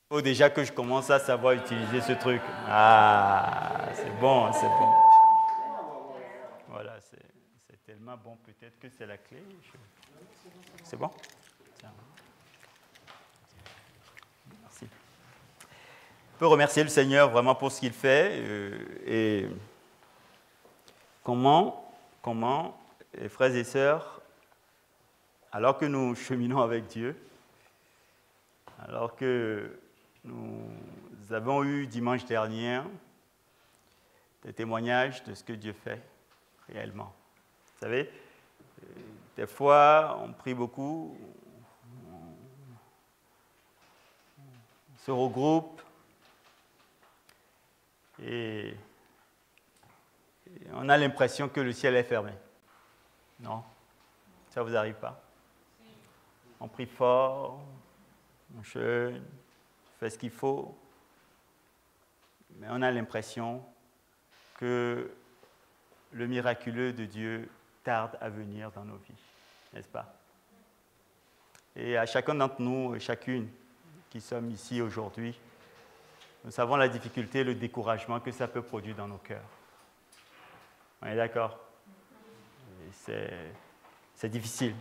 faut déjà que je commence à savoir utiliser ce truc. Ah, c'est bon, c'est bon. Voilà, c'est tellement bon, peut-être que c'est la clé. C'est bon? Tiens. Merci. On peut remercier le Seigneur vraiment pour ce qu'il fait. Et comment, les frères et sœurs, alors que nous cheminons avec Dieu, alors que nous avons eu dimanche dernier des témoignages de ce que Dieu fait réellement. Vous savez, des fois, on prie beaucoup, on se regroupe et on a l'impression que le ciel est fermé. Non? Ça ne vous arrive pas? On prie fort, on jeûne, on fait ce qu'il faut, mais on a l'impression que le miraculeux de Dieu tarde à venir dans nos vies, n'est-ce pas? Et à chacun d'entre nous et chacune qui sommes ici aujourd'hui, nous savons la difficulté et le découragement que ça peut produire dans nos cœurs. On est d'accord? C'est difficile.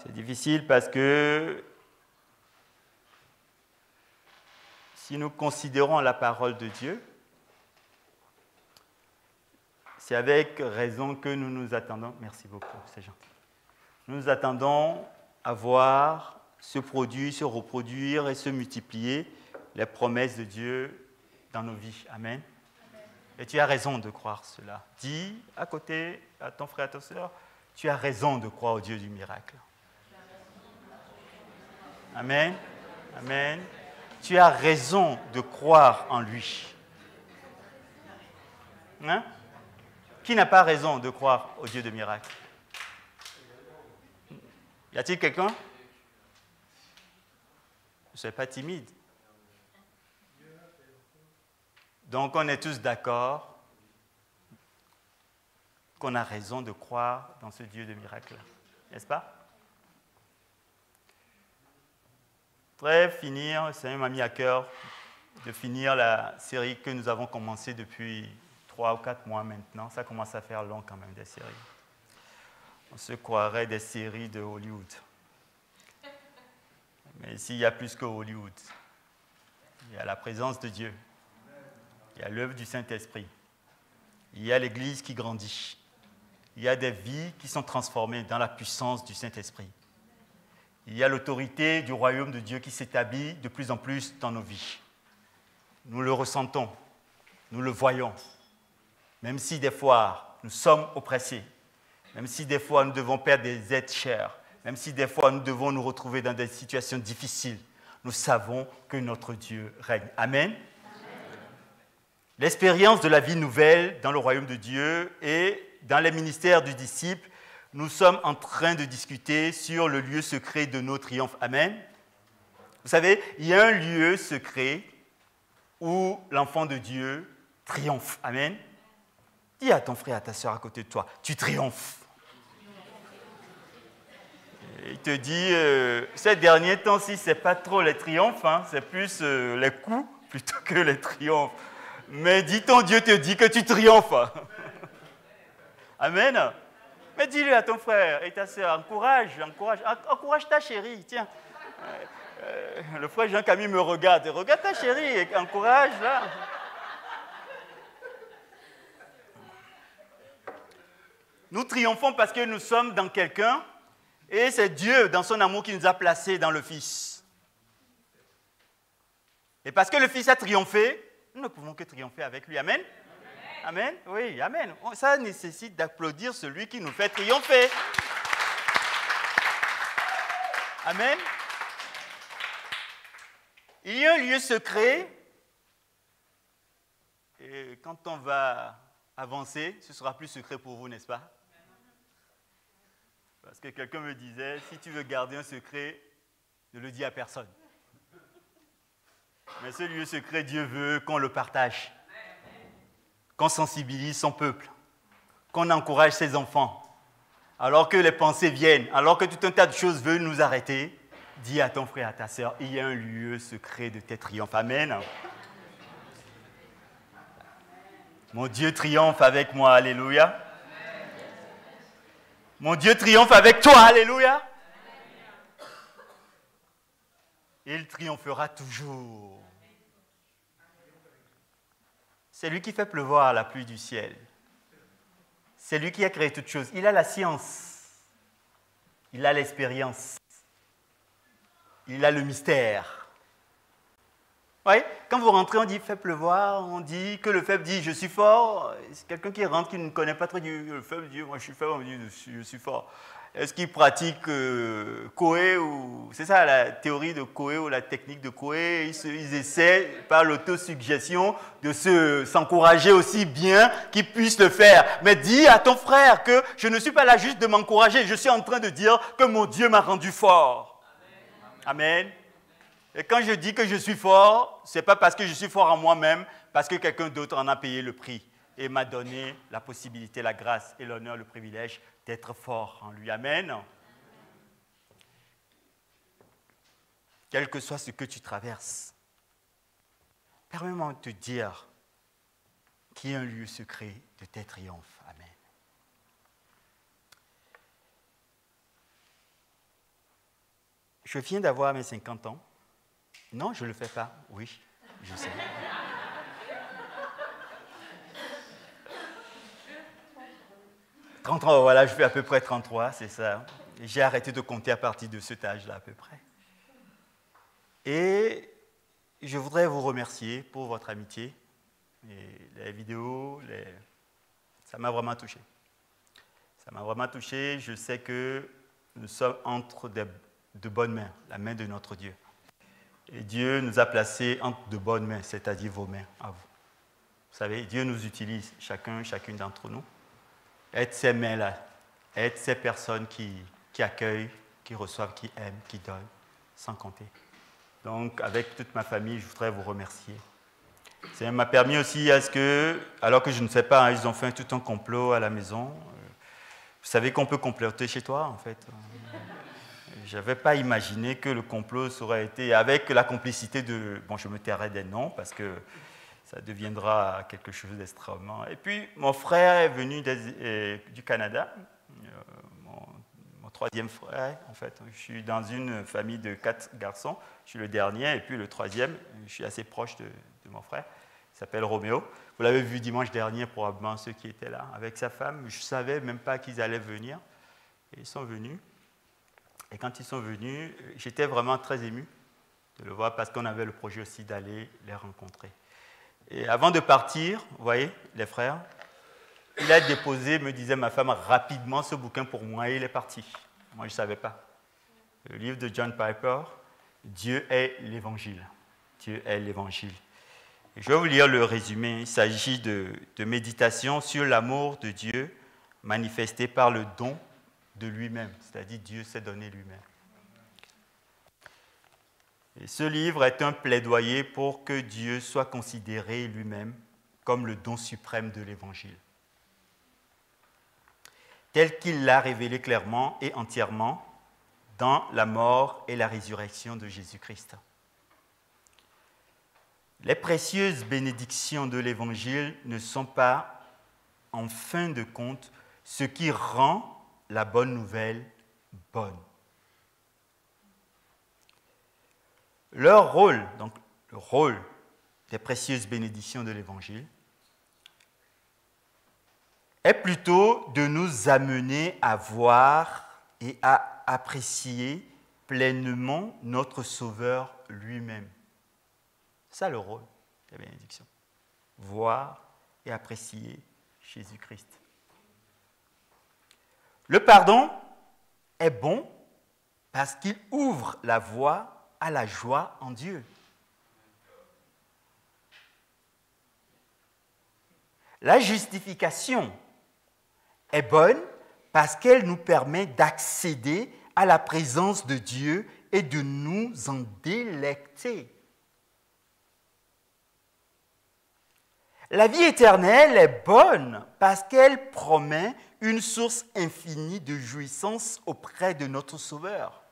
C'est difficile parce que si nous considérons la parole de Dieu, c'est avec raison que nous nous attendons. Merci beaucoup, c'est gentil. Nous nous attendons à voir se produire, se reproduire et se multiplier les promesses de Dieu dans nos vies. Amen. Et tu as raison de croire cela. Dis à côté à ton frère, à ta soeur, tu as raison de croire au Dieu du miracle. Amen. Amen. Tu as raison de croire en lui. Hein? Qui n'a pas raison de croire au Dieu de miracle? Y a-t-il quelqu'un? Ne soyez pas timide. Donc on est tous d'accord qu'on a raison de croire dans ce Dieu de miracle, n'est-ce pas? Je voudrais finir, le Seigneur m'a mis à cœur de finir la série que nous avons commencée depuis 3 ou 4 mois maintenant. Ça commence à faire long quand même, des séries. On se croirait des séries de Hollywood. Mais ici, il y a plus que Hollywood. Il y a la présence de Dieu. Il y a l'œuvre du Saint-Esprit. Il y a l'Église qui grandit. Il y a des vies qui sont transformées dans la puissance du Saint-Esprit. Il y a l'autorité du royaume de Dieu qui s'établit de plus en plus dans nos vies. Nous le ressentons, nous le voyons. Même si des fois nous sommes oppressés, même si des fois nous devons perdre des êtres chers, même si des fois nous devons nous retrouver dans des situations difficiles, nous savons que notre Dieu règne. Amen. L'expérience de la vie nouvelle dans le royaume de Dieu et dans les ministères du disciple, nous sommes en train de discuter sur le lieu secret de nos triomphes. Amen. Vous savez, il y a un lieu secret où l'enfant de Dieu triomphe. Amen. Dis à ton frère, à ta soeur à côté de toi, tu triomphes. Et il te dit, ces derniers temps-ci, ce n'est pas trop les triomphes, hein, c'est plus les coups plutôt que les triomphes. Mais dis ton Dieu te dit que tu triomphes. Amen. Mais dis-le à ton frère et ta soeur, encourage ta chérie, tiens. Le frère Jean-Camille me regarde, regarde ta chérie et encourage-la. Nous triomphons parce que nous sommes dans quelqu'un et c'est Dieu, dans son amour, qui nous a placés dans le Fils. Et parce que le Fils a triomphé, nous ne pouvons que triompher avec lui. Amen. Amen. Oui, amen. Ça nécessite d'applaudir celui qui nous fait triompher. Amen. Il y a un lieu secret. Et quand on va avancer, ce sera plus secret pour vous, n'est-ce pas? Parce que quelqu'un me disait, si tu veux garder un secret, ne le dis à personne. Mais ce lieu secret, Dieu veut qu'on le partage. Qu'on sensibilise son peuple, qu'on encourage ses enfants, alors que les pensées viennent, alors que tout un tas de choses veulent nous arrêter, Dis à ton frère, à ta sœur, il y a un lieu secret de tes triomphes. Amen. Mon Dieu triomphe avec moi, alléluia. Mon Dieu triomphe avec toi, alléluia. Il triomphera toujours. C'est lui qui fait pleuvoir la pluie du ciel. C'est lui qui a créé toutes choses. Il a la science. Il a l'expérience. Il a le mystère. Oui, quand vous rentrez, on dit « fait pleuvoir », on dit que le faible dit « je suis fort ». C'est quelqu'un qui rentre, qui ne connaît pas très bien le faible dit « moi je suis faible », on dit « je suis fort ». Est-ce qu'il pratique Coué ou... C'est ça la théorie de Coué ou la technique de Coué. Ils essaient par l'autosuggestion de s'encourager aussi bien qu'ils puissent le faire. Mais dis à ton frère que je ne suis pas là juste de m'encourager, je suis en train de dire que mon Dieu m'a rendu fort. Amen. Et quand je dis que je suis fort, ce n'est pas parce que je suis fort en moi-même, parce que quelqu'un d'autre en a payé le prix et m'a donné la possibilité, la grâce et l'honneur, le privilège d'être fort en lui. Amen. Quel que soit ce que tu traverses, permets-moi de te dire qu'il y a un lieu secret de tes triomphes. Amen. Je viens d'avoir mes 50 ans. Non, je ne le fais pas. Oui, je sais. « 33, voilà, je fais à peu près 33, c'est ça. J'ai arrêté de compter à partir de cet âge-là, à peu près. Et je voudrais vous remercier pour votre amitié. Et les vidéos, ça m'a vraiment touché. Ça m'a vraiment touché. Je sais que nous sommes entre de bonnes mains, la main de notre Dieu. Et Dieu nous a placés entre de bonnes mains, c'est-à-dire vos mains à vous. Vous savez, Dieu nous utilise, chacune d'entre nous. Être ces mains-là, être ces personnes qui accueillent, qui reçoivent, qui aiment, qui donnent, sans compter. Donc, avec toute ma famille, je voudrais vous remercier. Ça m'a permis aussi à ce que, alors que je ne sais pas, ils ont fait tout un complot à la maison. Vous savez qu'on peut comploter chez toi, en fait. Je n'avais pas imaginé que le complot aurait été avec la complicité de... Bon, je me tairai des noms parce que ça deviendra quelque chose d'extrêmement... Et puis, mon frère est venu du Canada, mon troisième frère, en fait. Je suis dans une famille de 4 garçons. Je suis le dernier, et puis le troisième, je suis assez proche de mon frère. Il s'appelle Roméo. Vous l'avez vu dimanche dernier, probablement, ceux qui étaient là, avec sa femme. Je ne savais même pas qu'ils allaient venir. Et ils sont venus. Et quand ils sont venus, j'étais vraiment très ému de le voir parce qu'on avait le projet aussi d'aller les rencontrer. Et avant de partir, vous voyez, les frères, il a déposé, me disait ma femme, rapidement ce bouquin pour moi et il est parti. Moi, je ne savais pas. Le livre de John Piper, Dieu est l'Évangile. Dieu est l'Évangile. Et je vais vous lire le résumé. Il s'agit de méditation sur l'amour de Dieu manifesté par le don de lui-même, c'est-à-dire Dieu s'est donné lui-même. Et ce livre est un plaidoyer pour que Dieu soit considéré lui-même comme le don suprême de l'Évangile, tel qu'il l'a révélé clairement et entièrement dans la mort et la résurrection de Jésus-Christ. Les précieuses bénédictions de l'Évangile ne sont pas, en fin de compte, ce qui rend la bonne nouvelle bonne. Leur rôle, donc le rôle des précieuses bénédictions de l'Évangile, est plutôt de nous amener à voir et à apprécier pleinement notre Sauveur lui-même. C'est ça le rôle des bénédictions. Voir et apprécier Jésus-Christ. Le pardon est bon parce qu'il ouvre la voie à la joie en Dieu. La justification est bonne parce qu'elle nous permet d'accéder à la présence de Dieu et de nous en délecter. La vie éternelle est bonne parce qu'elle promet une source infinie de jouissance auprès de notre Sauveur.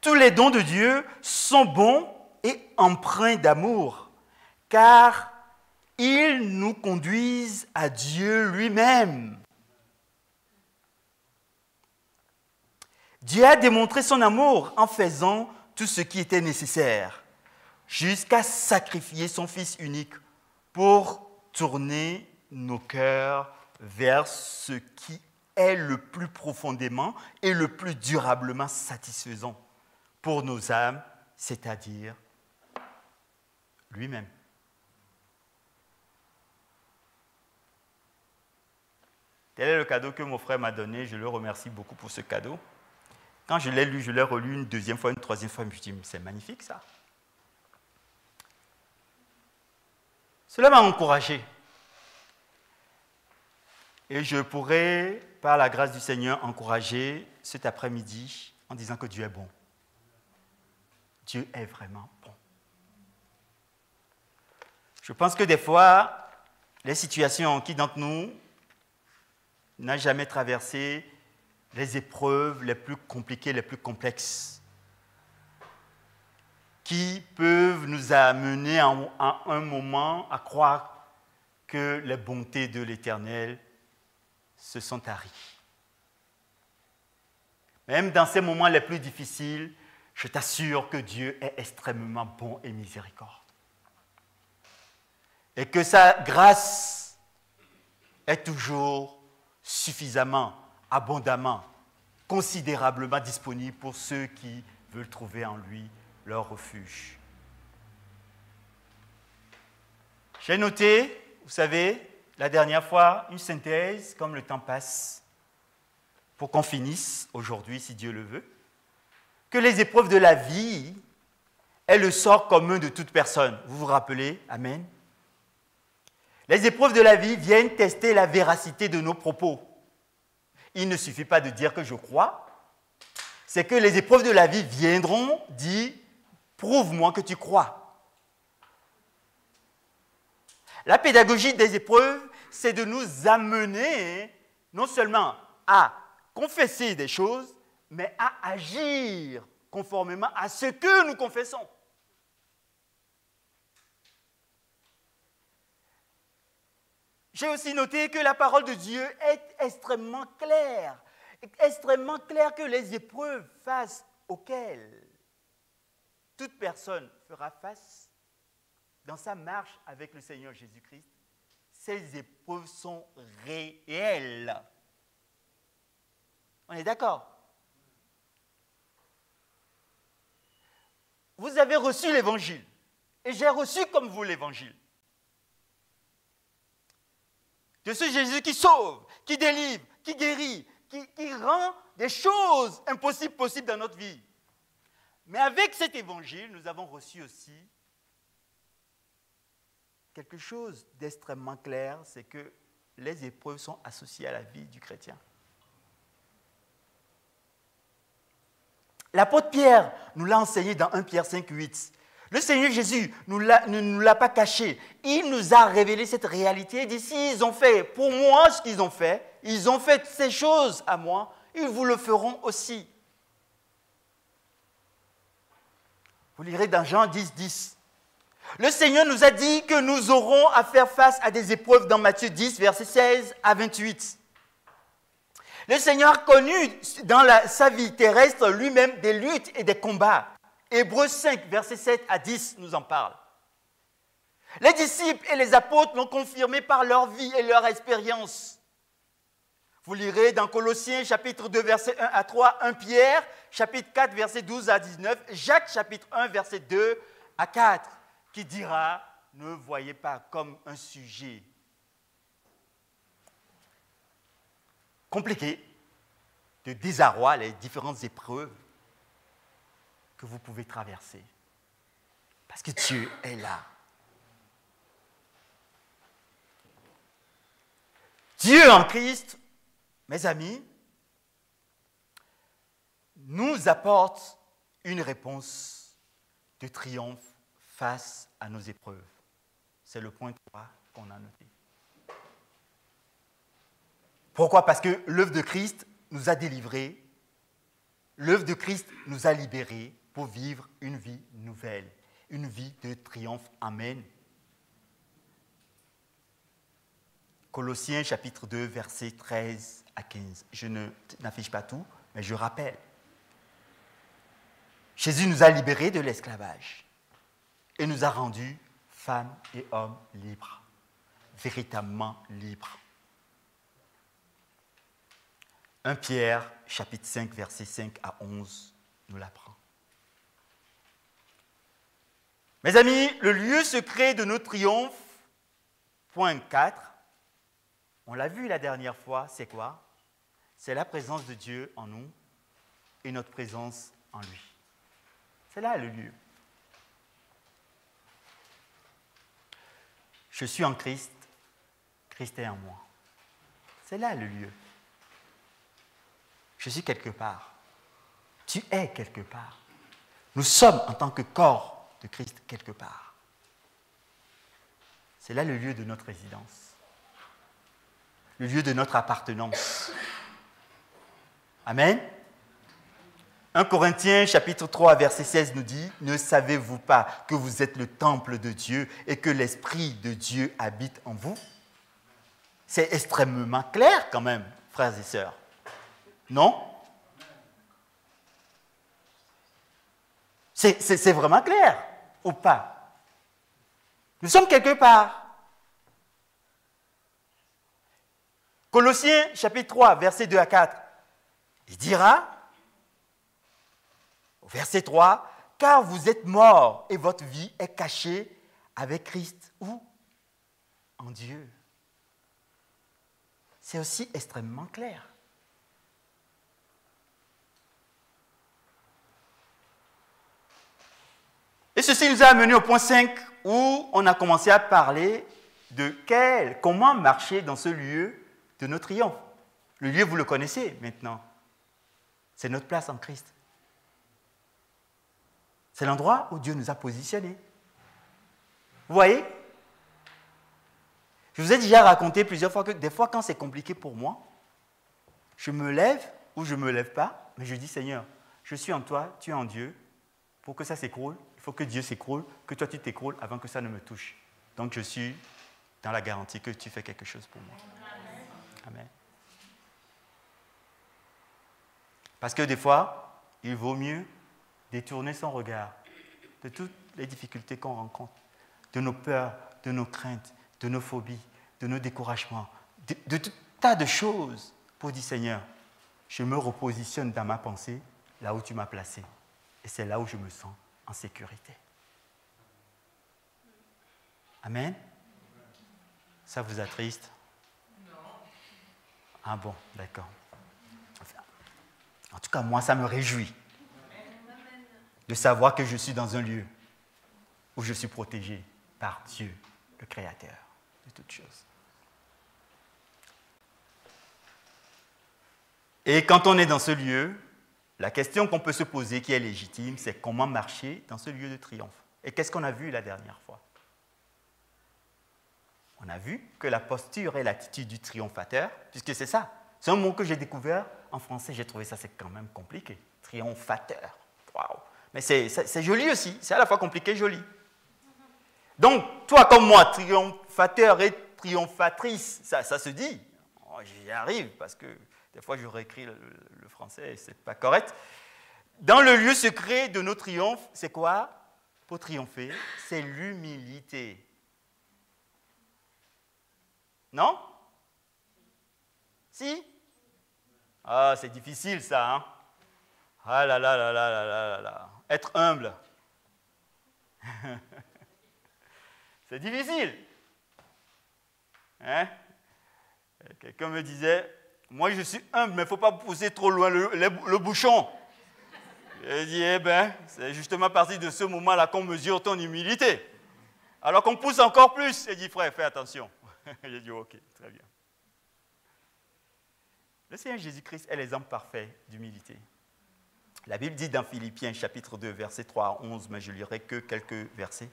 Tous les dons de Dieu sont bons et empreints d'amour, car ils nous conduisent à Dieu lui-même. Dieu a démontré son amour en faisant tout ce qui était nécessaire, jusqu'à sacrifier son Fils unique pour tourner nos cœurs vers ce qui est le plus profondément et le plus durablement satisfaisant pour nos âmes, c'est-à-dire lui-même. Tel est le cadeau que mon frère m'a donné. Je le remercie beaucoup pour ce cadeau. Quand je l'ai lu, je l'ai relu une deuxième fois, une troisième fois. Je me suis dit, c'est magnifique ça. Cela m'a encouragé. Et je pourrais, par la grâce du Seigneur, encourager cet après-midi en disant que Dieu est bon. Dieu est vraiment bon. Je pense que des fois, les situations qui d'entre nous n'a jamais traversé les épreuves les plus compliquées, les plus complexes, qui peuvent nous amener à un moment à croire que les bontés de l'Éternel se sont taries. Même dans ces moments les plus difficiles, je t'assure que Dieu est extrêmement bon et miséricordieux. Et que sa grâce est toujours suffisamment, abondamment, considérablement disponible pour ceux qui veulent trouver en lui leur refuge. J'ai noté, vous savez, la dernière fois, une synthèse, comme le temps passe, pour qu'on finisse aujourd'hui, si Dieu le veut, que les épreuves de la vie est le sort commun de toute personne. Vous vous rappelez? Amen. Les épreuves de la vie viennent tester la véracité de nos propos. Il ne suffit pas de dire que je crois, c'est que les épreuves de la vie viendront dire « prouve-moi que tu crois ». La pédagogie des épreuves, c'est de nous amener non seulement à confesser des choses, mais à agir conformément à ce que nous confessons. J'ai aussi noté que la parole de Dieu est extrêmement claire que les épreuves face auxquelles toute personne fera face dans sa marche avec le Seigneur Jésus-Christ, ces épreuves sont réelles. On est d'accord? Vous avez reçu l'Évangile, et j'ai reçu comme vous l'Évangile. De ce Jésus qui sauve, qui délivre, qui guérit, qui rend des choses impossibles possibles dans notre vie. Mais avec cet évangile, nous avons reçu aussi quelque chose d'extrêmement clair, c'est que les épreuves sont associées à la vie du chrétien. L'apôtre Pierre nous l'a enseigné dans 1 Pierre 5, 8. Le Seigneur Jésus ne nous l'a pas caché. Il nous a révélé cette réalité. Il dit, s'ils ont fait pour moi ce qu'ils ont fait ces choses à moi, ils vous le feront aussi. Vous lirez dans Jean 10, 10. Le Seigneur nous a dit que nous aurons à faire face à des épreuves dans Matthieu 10, versets 16 à 28. Le Seigneur a connu dans sa vie terrestre lui-même des luttes et des combats. Hébreux 5, versets 7 à 10 nous en parle. Les disciples et les apôtres l'ont confirmé par leur vie et leur expérience. Vous lirez dans Colossiens chapitre 2, versets 1 à 3, 1 Pierre, chapitre 4, versets 12 à 19, Jacques chapitre 1, versets 2 à 4, qui dira, ne voyez pas comme un sujet compliqué, de désarroi, les différentes épreuves que vous pouvez traverser. Parce que Dieu est là. Dieu en Christ, mes amis, nous apporte une réponse de triomphe face à nos épreuves. C'est le point 3 qu'on a noté. Pourquoi? Parce que l'œuvre de Christ nous a délivrés L'œuvre de Christ nous a libérés pour vivre une vie nouvelle, une vie de triomphe. Amen. Colossiens chapitre 2, versets 13 à 15. Je n'affiche pas tout, mais je rappelle. Jésus nous a libérés de l'esclavage et nous a rendus femmes et hommes libres, véritablement libres. 1 Pierre, chapitre 5, versets 5 à 11, nous l'apprend. Mes amis, le lieu secret de nos triomphes, point 4, on l'a vu la dernière fois, c'est quoi? C'est la présence de Dieu en nous et notre présence en lui. C'est là le lieu. Je suis en Christ, Christ est en moi. C'est là le lieu. Je suis quelque part. Tu es quelque part. Nous sommes en tant que corps de Christ quelque part. C'est là le lieu de notre résidence. Le lieu de notre appartenance. Amen. 1 Corinthiens chapitre 3 verset 16 nous dit « Ne savez-vous pas que vous êtes le temple de Dieu et que l'Esprit de Dieu habite en vous ?» C'est extrêmement clair quand même, frères et sœurs. Non? C'est vraiment clair ou pas? Nous sommes quelque part. Colossiens chapitre 3 verset 2 à 4, il dira verset 3, « Car vous êtes morts et votre vie est cachée avec Christ. » Où? En Dieu. C'est aussi extrêmement clair. Et ceci nous a amené au point 5 où on a commencé à parler de comment marcher dans ce lieu de nos triomphes. Le lieu, vous le connaissez maintenant. C'est notre place en Christ. C'est l'endroit où Dieu nous a positionnés. Vous voyez? Je vous ai déjà raconté plusieurs fois que des fois, quand c'est compliqué pour moi, je me lève ou je ne me lève pas, mais je dis, Seigneur, je suis en toi, tu es en Dieu. Pour que ça s'écroule, il faut que Dieu s'écroule, que toi tu t'écroules avant que ça ne me touche. Donc je suis dans la garantie que tu fais quelque chose pour moi. Amen. Parce que des fois, il vaut mieux détourner son regard de toutes les difficultés qu'on rencontre, de nos peurs, de nos craintes, de nos phobies, de nos découragements, de tout tas de choses pour dire, Seigneur, je me repositionne dans ma pensée là où tu m'as placé. Et c'est là où je me sens en sécurité. Amen. Ça vous attriste? Non. Ah bon, d'accord. En tout cas, moi, ça me réjouit de savoir que je suis dans un lieu où je suis protégé par Dieu, le Créateur de toutes choses. Et quand on est dans ce lieu, la question qu'on peut se poser, qui est légitime, c'est comment marcher dans ce lieu de triomphe. Et qu'est-ce qu'on a vu la dernière fois? On a vu que la posture et l'attitude du triomphateur, puisque c'est ça, c'est un mot que j'ai découvert en français, j'ai trouvé ça, c'est quand même compliqué. Triomphateur. Waouh! Mais c'est joli aussi, c'est à la fois compliqué et joli. Donc, toi comme moi, triomphateur et triomphatrice, ça se dit. Oh, j'y arrive parce que des fois je réécris le français et ce n'est pas correct. Dans le lieu secret de nos triomphes, c'est quoi? Pour triompher, c'est l'humilité. Non? Si? Ah, c'est difficile ça, hein? Ah là là là là là là là. Être humble. C'est difficile. Hein? Quelqu'un me disait, moi je suis humble, mais il ne faut pas pousser trop loin le bouchon. J'ai dit, eh bien, c'est justement à partir de ce moment-là qu'on mesure ton humilité. Alors qu'on pousse encore plus. J'ai dit, frère, fais attention. J'ai dit, ok, très bien. Le Seigneur Jésus-Christ est l'exemple parfait d'humilité. La Bible dit dans Philippiens chapitre 2, versets 3 à 11, mais je lirai que quelques versets,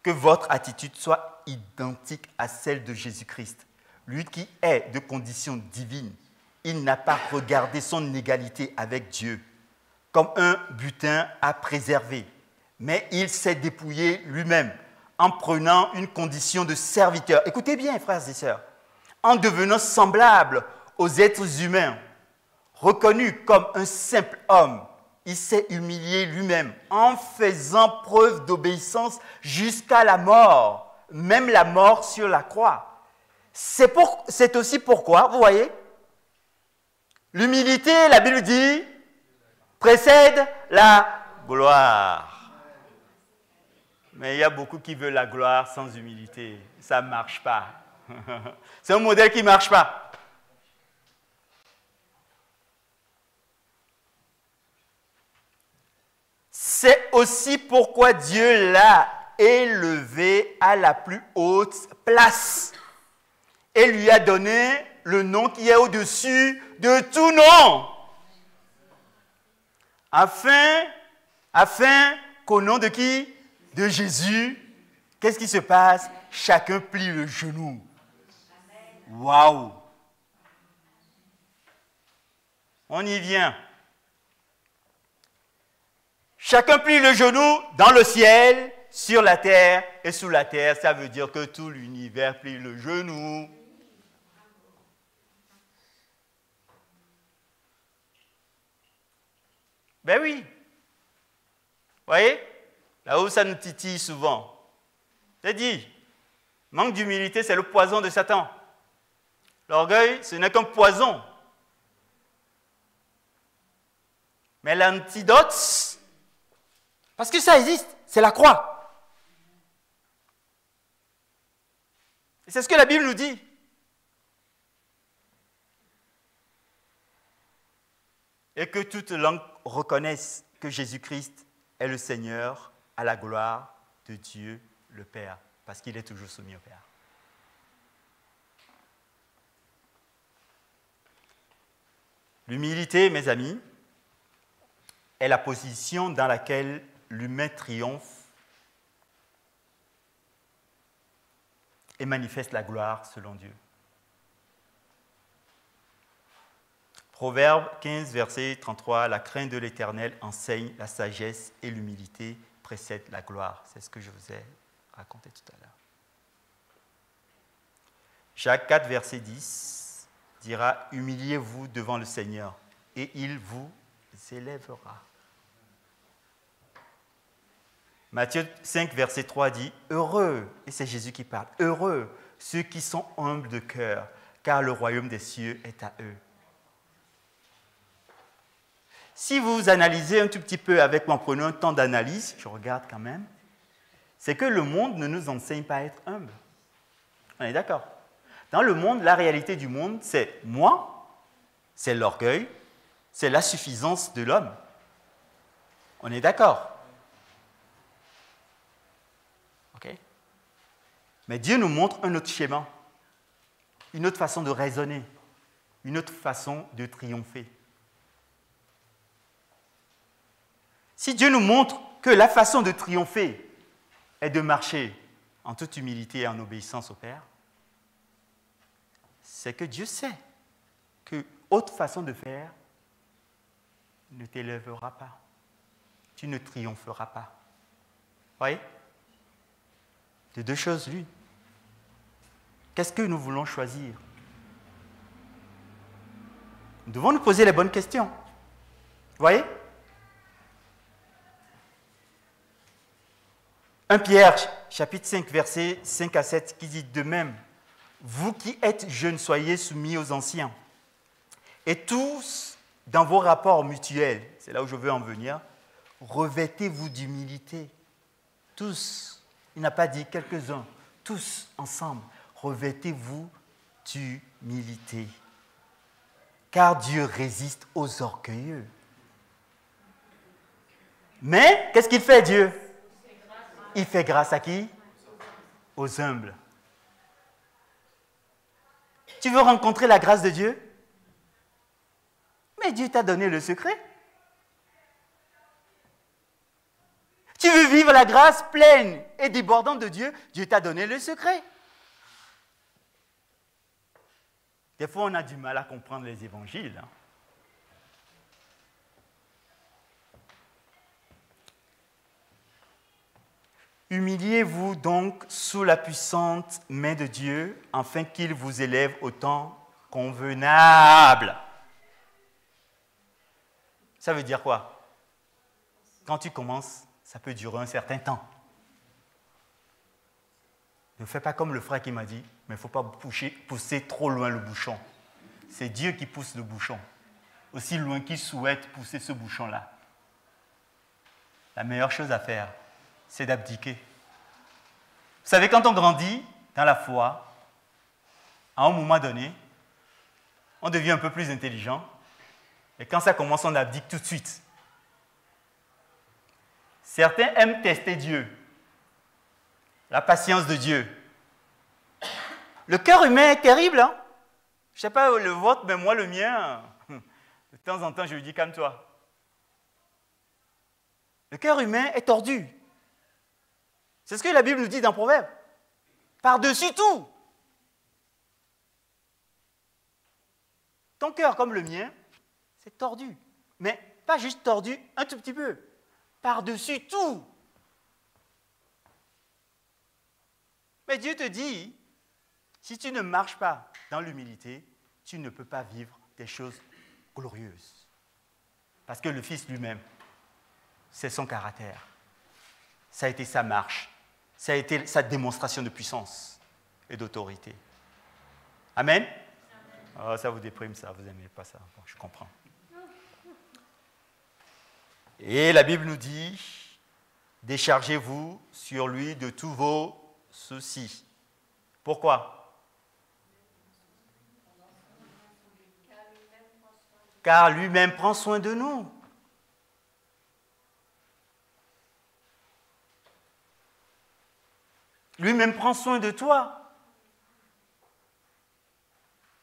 que votre attitude soit identique à celle de Jésus-Christ. Lui qui est de condition divine, il n'a pas regardé son égalité avec Dieu comme un butin à préserver, mais il s'est dépouillé lui-même en prenant une condition de serviteur. Écoutez bien, frères et sœurs, en devenant semblable aux êtres humains, reconnu comme un simple homme, il s'est humilié lui-même en faisant preuve d'obéissance jusqu'à la mort, même la mort sur la croix. C'est aussi pourquoi, vous voyez, l'humilité, la Bible dit, précède la gloire. Mais il y a beaucoup qui veulent la gloire sans humilité. Ça ne marche pas. C'est un modèle qui ne marche pas. C'est aussi pourquoi Dieu l'a élevé à la plus haute place et lui a donné le nom qui est au-dessus de tout nom. Afin qu'au nom de qui? De Jésus, qu'est-ce qui se passe? Chacun plie le genou. Waouh! On y vient. Chacun plie le genou dans le ciel, sur la terre et sous la terre. Ça veut dire que tout l'univers plie le genou. Ben oui. Vous voyez? Là où ça nous titille souvent. C'est dit, manque d'humilité, c'est le poison de Satan. L'orgueil, ce n'est qu'un poison. Mais l'antidote, parce que ça existe, c'est la croix. Et c'est ce que la Bible nous dit. Et que toute langue reconnaisse que Jésus-Christ est le Seigneur à la gloire de Dieu le Père, parce qu'il est toujours soumis au Père. L'humilité, mes amis, est la position dans laquelle l'humain triomphe et manifeste la gloire selon Dieu. Proverbe 15, verset 33, la crainte de l'Éternel enseigne la sagesse et l'humilité précède la gloire. C'est ce que je vous ai raconté tout à l'heure. Jacques 4, verset 10 dira, humiliez-vous devant le Seigneur et il vous élèvera. Matthieu 5, verset 3 dit, heureux, et c'est Jésus qui parle, heureux ceux qui sont humbles de cœur, car le royaume des cieux est à eux. Si vous analysez un tout petit peu avec moi, prenons un temps d'analyse, je regarde quand même, c'est que le monde ne nous enseigne pas à être humble. On est d'accord? Dans le monde, la réalité du monde, c'est moi, c'est l'orgueil, c'est la suffisance de l'homme. On est d'accord? Ok? Mais Dieu nous montre un autre schéma, une autre façon de raisonner, une autre façon de triompher. Si Dieu nous montre que la façon de triompher est de marcher en toute humilité et en obéissance au Père, c'est que Dieu sait que autre façon de faire ne t'élèvera pas. Tu ne triompheras pas. Vous voyez? De deux choses l'une. Qu'est-ce que nous voulons choisir? Nous devons nous poser les bonnes questions. Vous voyez? 1 Pierre, chapitre 5, versets 5 à 7, qui dit de même, vous qui êtes jeunes, soyez soumis aux anciens. Et tous, dans vos rapports mutuels, c'est là où je veux en venir, revêtez-vous d'humilité. Tous, il n'a pas dit quelques-uns, tous ensemble, revêtez-vous d'humilité. Car Dieu résiste aux orgueilleux. Mais, qu'est-ce qu'il fait Dieu? Il fait grâce à qui? Aux humbles. Tu veux rencontrer la grâce de Dieu? Mais Dieu t'a donné le secret. Tu veux vivre la grâce pleine et débordante de Dieu? Dieu t'a donné le secret. Des fois, on a du mal à comprendre les évangiles. Humiliez-vous donc sous la puissante main de Dieu, afin qu'il vous élève au temps convenable. Ça veut dire quoi? Quand tu commences, ça peut durer un certain temps. Ne fais pas comme le frère qui m'a dit, mais il ne faut pas pousser trop loin le bouchon. C'est Dieu qui pousse le bouchon, aussi loin qu'il souhaite pousser ce bouchon-là. La meilleure chose à faire, c'est d'abdiquer. Vous savez, quand on grandit dans la foi, à un moment donné, on devient un peu plus intelligent, et quand ça commence, on abdique tout de suite. Certains aiment tester Dieu, la patience de Dieu. Le cœur humain est terrible, hein? Je ne sais pas le vôtre, mais moi, le mien, de temps en temps, je lui dis, calme-toi. Le cœur humain est tordu. C'est ce que la Bible nous dit dans Proverbe. Par-dessus tout. Ton cœur, comme le mien, c'est tordu. Mais pas juste tordu, un tout petit peu. Par-dessus tout. Mais Dieu te dit, si tu ne marches pas dans l'humilité, tu ne peux pas vivre des choses glorieuses. Parce que le Fils lui-même, c'est son caractère. Ça a été sa marche. Ça a été sa démonstration de puissance et d'autorité. Amen? Oh, ça vous déprime, ça. Vous n'aimez pas ça. Bon, je comprends. Et la Bible nous dit, déchargez-vous sur lui de tous vos soucis. Pourquoi? Car lui-même prend soin de nous. Lui-même prend soin de toi.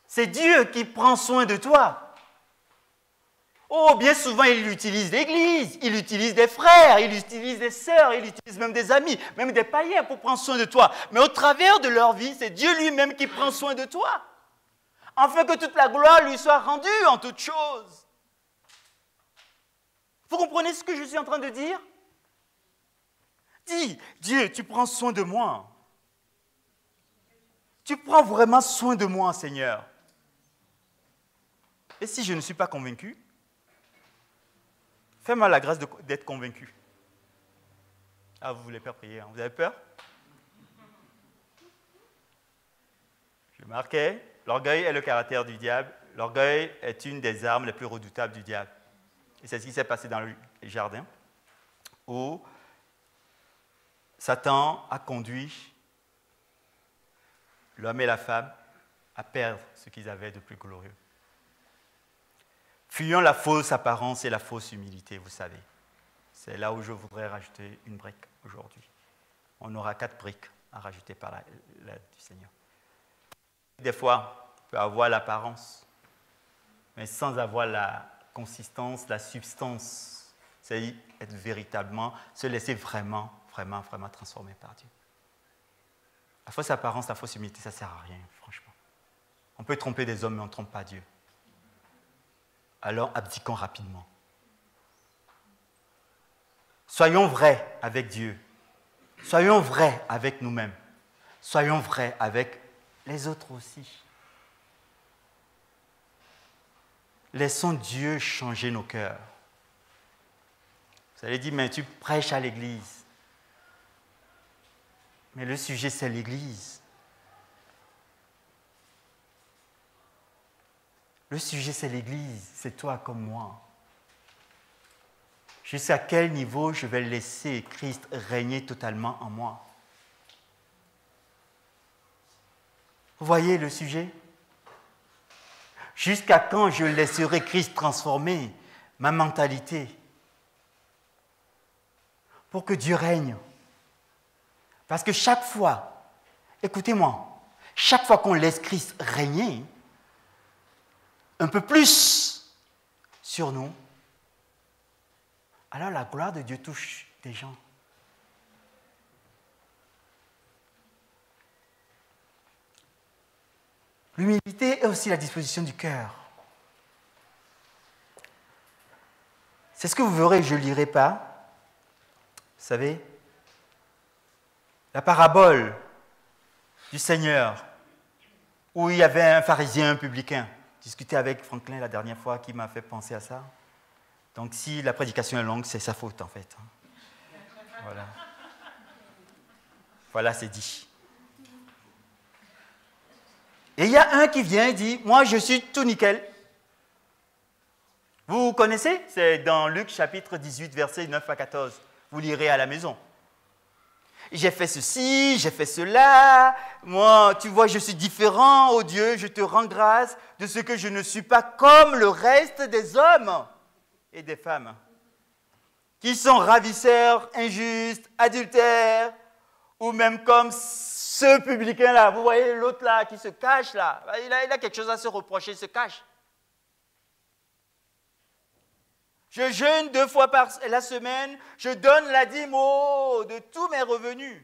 C'est Dieu qui prend soin de toi. Oh, bien souvent, il utilise l'Église, il utilise des frères, il utilise des sœurs, il utilise même des amis, même des païens pour prendre soin de toi. Mais au travers de leur vie, c'est Dieu lui-même qui prend soin de toi. Afin que toute la gloire lui soit rendue en toutes choses. Vous comprenez ce que je suis en train de dire? Dis, Dieu, tu prends soin de moi. Tu prends vraiment soin de moi, Seigneur. Et si je ne suis pas convaincu, fais-moi la grâce d'être convaincu. Ah, vous ne voulez pas prier, hein? Vous avez peur? Je marquais, l'orgueil est le caractère du diable. L'orgueil est une des armes les plus redoutables du diable. Et c'est ce qui s'est passé dans le jardin, où Satan a conduit l'homme et la femme à perdre ce qu'ils avaient de plus glorieux. Fuyons la fausse apparence et la fausse humilité, vous savez. C'est là où je voudrais rajouter une brique aujourd'hui. On aura 4 briques à rajouter par l'aide du Seigneur. Des fois, on peut avoir l'apparence, mais sans avoir la consistance, la substance. C'est être véritablement, se laisser vraiment transformer par Dieu. La fausse apparence, la fausse humilité, ça ne sert à rien, franchement. On peut tromper des hommes, mais on ne trompe pas Dieu. Alors, abdiquons rapidement. Soyons vrais avec Dieu. Soyons vrais avec nous-mêmes. Soyons vrais avec les autres aussi. Laissons Dieu changer nos cœurs. Vous allez dire, mais tu prêches à l'église. Mais le sujet, c'est l'église. Le sujet, c'est l'église. C'est toi comme moi. Jusqu'à quel niveau je vais laisser Christ régner totalement en moi? Vous voyez le sujet? Jusqu'à quand je laisserai Christ transformer ma mentalité pour que Dieu règne? Parce que chaque fois, écoutez-moi, chaque fois qu'on laisse Christ régner un peu plus sur nous, alors la gloire de Dieu touche des gens. L'humilité est aussi la disposition du cœur. C'est ce que vous verrez, je ne lirai pas. Vous savez, la parabole du Seigneur, où il y avait un pharisien, un publicain. J'ai discuté avec Franklin la dernière fois qui m'a fait penser à ça. Donc si la prédication est longue, c'est sa faute en fait. Voilà. Voilà, c'est dit. Et il y a un qui vient et dit, moi je suis tout nickel. Vous connaissez? C'est dans Luc chapitre 18, versets 9 à 14. Vous lirez à la maison. J'ai fait ceci, j'ai fait cela. Moi, tu vois, je suis différent, oh Dieu, je te rends grâce de ce que je ne suis pas comme le reste des hommes et des femmes qui sont ravisseurs, injustes, adultères, ou même comme ce publicain-là. Vous voyez l'autre là qui se cache là. Il a quelque chose à se reprocher, il se cache. Je jeûne 2 fois par la semaine, je donne la dîme de tous mes revenus.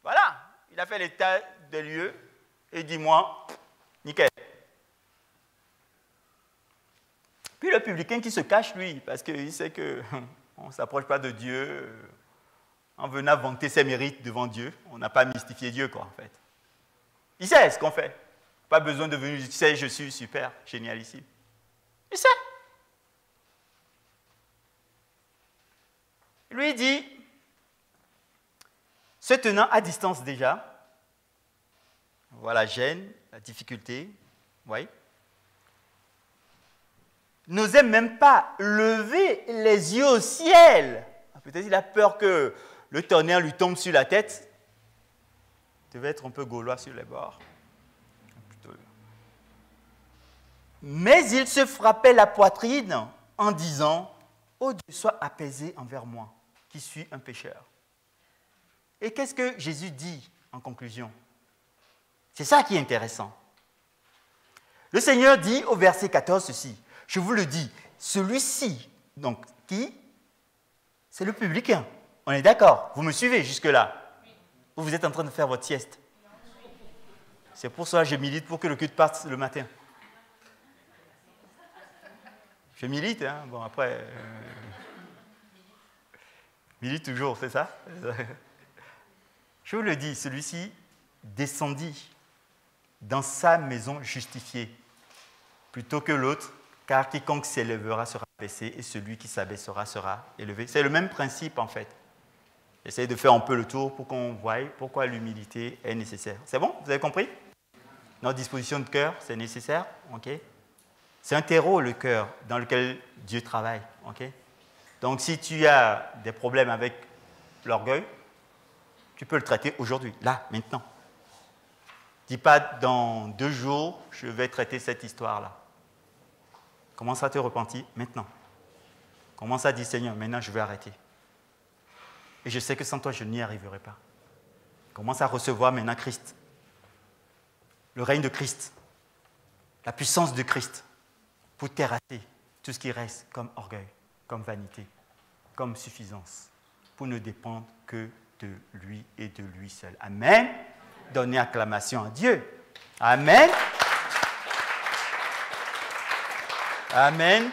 Voilà, il a fait l'état des lieux et dis-moi, nickel. Puis le publicain qui se cache, lui, parce qu'il sait qu'on ne s'approche pas de Dieu en venant vanter ses mérites devant Dieu. On n'a pas mystifié Dieu, quoi, en fait. Il sait ce qu'on fait. Pas besoin de venir, tu sais, je suis super, génial ici. Il sait. Lui dit, se tenant à distance déjà, voilà la gêne, la difficulté, vous voyez, n'osait même pas lever les yeux au ciel. Peut-être il a peur que le tonnerre lui tombe sur la tête. Il devait être un peu gaulois sur les bords. Mais il se frappait la poitrine en disant, « Oh Dieu, sois apaisé envers moi, qui suis un pécheur. » Et qu'est-ce que Jésus dit en conclusion? C'est ça qui est intéressant. Le Seigneur dit au verset 14 ceci, « Je vous le dis, celui-ci, donc qui? C'est le publicain. On est d'accord? Vous me suivez jusque-là? Ou vous êtes en train de faire votre sieste? C'est pour ça que je milite pour que le culte parte le matin. Je milite, hein? Bon après... milite toujours, c'est ça? Je vous le dis, celui-ci descendit dans sa maison justifiée, plutôt que l'autre, car quiconque s'élèvera sera abaissé, et celui qui s'abaissera sera élevé. C'est le même principe en fait. J'essaie de faire un peu le tour pour qu'on voie pourquoi l'humilité est nécessaire. C'est bon? Vous avez compris? Notre disposition de cœur, c'est nécessaire? Ok. C'est un terreau, le cœur, dans lequel Dieu travaille. Ok. Donc si tu as des problèmes avec l'orgueil, tu peux le traiter aujourd'hui, là, maintenant. Dis pas dans 2 jours, je vais traiter cette histoire-là. Commence à te repentir maintenant. Commence à dire, Seigneur, maintenant je vais arrêter. Et je sais que sans toi, je n'y arriverai pas. Commence à recevoir maintenant Christ. Le règne de Christ. La puissance de Christ. Pour terrasser tout ce qui reste comme orgueil, comme vanité, comme suffisance. Pour ne dépendre que de lui et de lui seul. Amen. Donnez acclamation à Dieu. Amen. Amen.